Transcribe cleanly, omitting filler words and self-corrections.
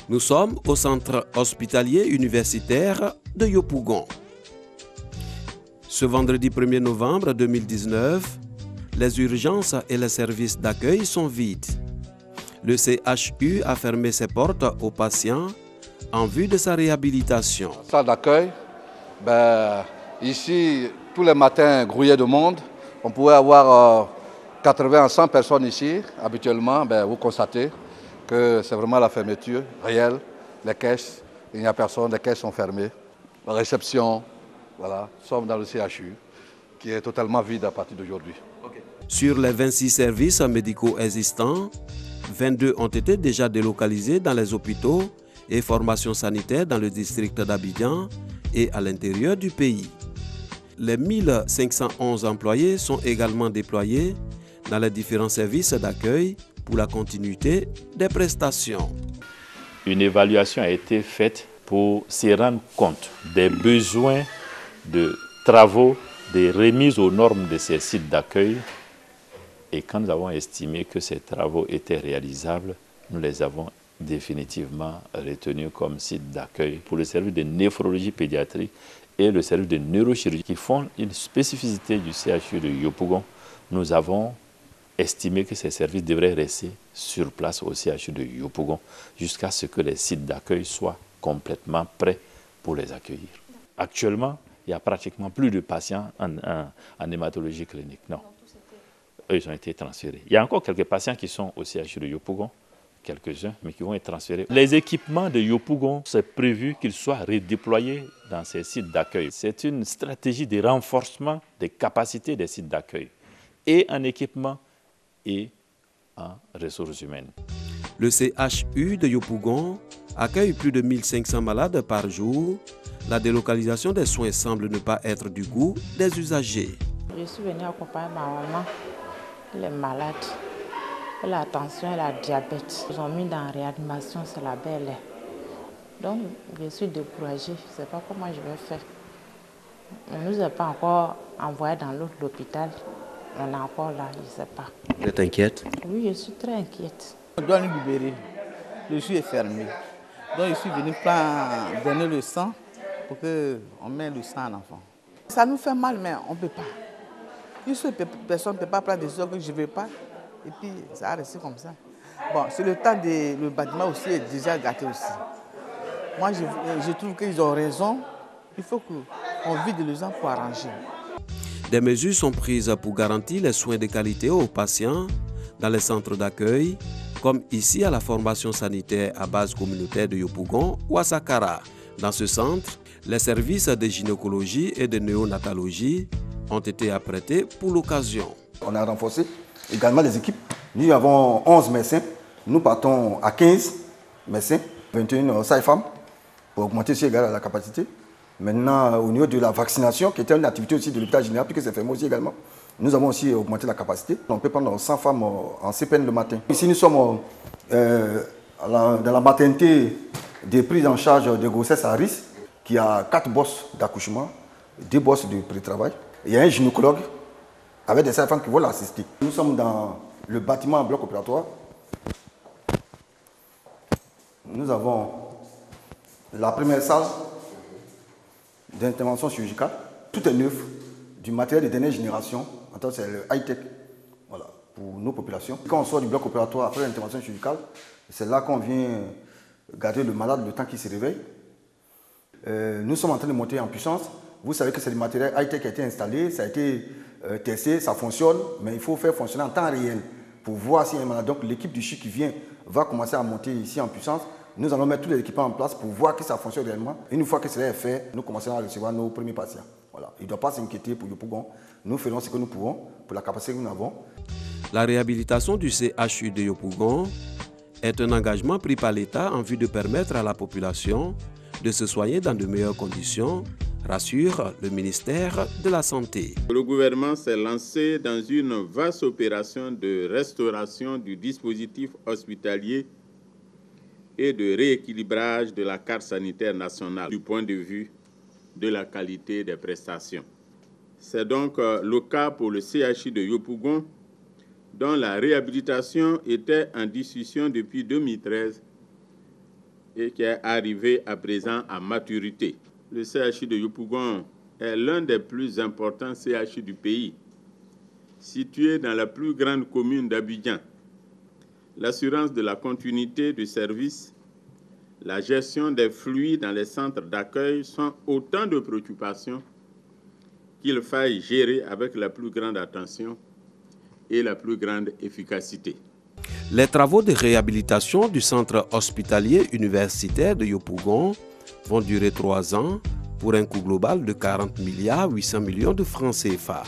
Nous sommes au centre hospitalier universitaire de Yopougon. Ce vendredi 1er novembre 2019, les urgences et les services d'accueil sont vides. Le CHU a fermé ses portes aux patients en vue de sa réhabilitation. Salle d'accueil, ici, tous les matins, grouillés de monde. On pouvait avoir 80 à 100 personnes ici. Habituellement, vous constatez que c'est vraiment la fermeture réelle. Les caisses, il n'y a personne, les caisses sont fermées. La réception, voilà, nous sommes dans le CHU, qui est totalement vide à partir d'aujourd'hui. Sur les 26 services médicaux existants, 22 ont été déjà délocalisés dans les hôpitaux et formations sanitaires dans le district d'Abidjan et à l'intérieur du pays. Les 1511 employés sont également déployés dans les différents services d'accueil pour la continuité des prestations. Une évaluation a été faite pour se rendre compte des besoins de travaux, des remises aux normes de ces sites d'accueil. Et quand nous avons estimé que ces travaux étaient réalisables, nous les avons définitivement retenus comme sites d'accueil pour le service de néphrologie pédiatrique et le service de neurochirurgie qui font une spécificité du CHU de Yopougon. Nous avons estimé que ces services devraient rester sur place au CHU de Yopougon jusqu'à ce que les sites d'accueil soient complètement prêts pour les accueillir. Actuellement, il n'y a pratiquement plus de patients en hématologie clinique. Non. Eux, ils ont été transférés. Il y a encore quelques patients qui sont au CHU de Yopougon, quelques-uns, mais qui vont être transférés. Les équipements de Yopougon, c'est prévu qu'ils soient redéployés dans ces sites d'accueil. C'est une stratégie de renforcement des capacités des sites d'accueil, et en équipement et en ressources humaines. Le CHU de Yopougon accueille plus de 1500 malades par jour. La délocalisation des soins semble ne pas être du goût des usagers. Je suis venue accompagner ma maman, elle est malade, elle a la tension, elle a le diabète. Ils ont mis dans la réanimation, c'est la belle. Donc je suis découragée, je ne sais pas comment je vais faire. On ne nous a pas encore envoyé dans l'autre hôpital. On est encore là, je ne sais pas. Vous êtes inquiète? Oui, je suis très inquiète. On doit nous libérer. Le CHU est fermé. Donc je suis venu donner le sang pour qu'on mette le sang à l'enfant. Ça nous fait mal, mais on ne peut pas. Une seule personne ne peut pas prendre des décisions que je ne veux pas. Et puis ça a resté comme ça. Bon, c'est le temps le bâtiment aussi est déjà gâté aussi. Moi, je trouve qu'ils ont raison. Il faut qu'on vide les gens pour arranger. Des mesures sont prises pour garantir les soins de qualité aux patients dans les centres d'accueil, comme ici à la formation sanitaire à base communautaire de Yopougon ou à Sakara. Dans ce centre, les services de gynécologie et de néonatologie ont été apprêtés pour l'occasion. On a renforcé également les équipes. Nous avons 11 médecins. Nous partons à 15 médecins, 21 sages-femmes pour augmenter aussi la capacité. Maintenant, au niveau de la vaccination, qui était une activité aussi de l'hôpital général, puisque c'est fermé aussi également, nous avons aussi augmenté la capacité. On peut prendre 100 femmes en CPN le matin. Ici, nous sommes dans la maternité de prise en charge de grossesse à risque, qui a 4 bosses d'accouchement, 2 bosses de pré-travail. Il y a un gynécologue avec des sages-femmes qui vont l'assister. Nous sommes dans le bâtiment en bloc opératoire. Nous avons la première salle d'intervention chirurgicale. Tout est neuf, du matériel de dernière génération. C'est le high-tech pour nos populations. Quand on sort du bloc opératoire après l'intervention chirurgicale, c'est là qu'on vient garder le malade le temps qu'il se réveille. Nous sommes en train de monter en puissance. Vous savez que c'est du matériel high-tech qui a été installé, ça a été testé, ça fonctionne, mais il faut faire fonctionner en temps réel pour voir s'il y a un malade. Donc l'équipe du CHU qui vient va commencer à monter ici en puissance. Nous allons mettre tous les équipements en place pour voir que ça fonctionne réellement. Une fois que cela est fait, nous commencerons à recevoir nos premiers patients. Voilà. Il ne doit pas s'inquiéter pour Yopougon. Nous ferons ce que nous pouvons pour la capacité que nous avons. La réhabilitation du CHU de Yopougon est un engagement pris par l'État en vue de permettre à la population de se soigner dans de meilleures conditions, rassure le ministère de la Santé. Le gouvernement s'est lancé dans une vaste opération de restauration du dispositif hospitalier et de rééquilibrage de la carte sanitaire nationale du point de vue de la qualité des prestations. C'est donc le cas pour le CHU de Yopougon, dont la réhabilitation était en discussion depuis 2013 et qui est arrivé à présent à maturité. Le CHU de Yopougon est l'un des plus importants CHU du pays, situé dans la plus grande commune d'Abidjan. L'assurance de la continuité du service, la gestion des flux dans les centres d'accueil sont autant de préoccupations qu'il faille gérer avec la plus grande attention et la plus grande efficacité. Les travaux de réhabilitation du centre hospitalier universitaire de Yopougon vont durer 3 ans pour un coût global de 40,8 milliards de francs CFA.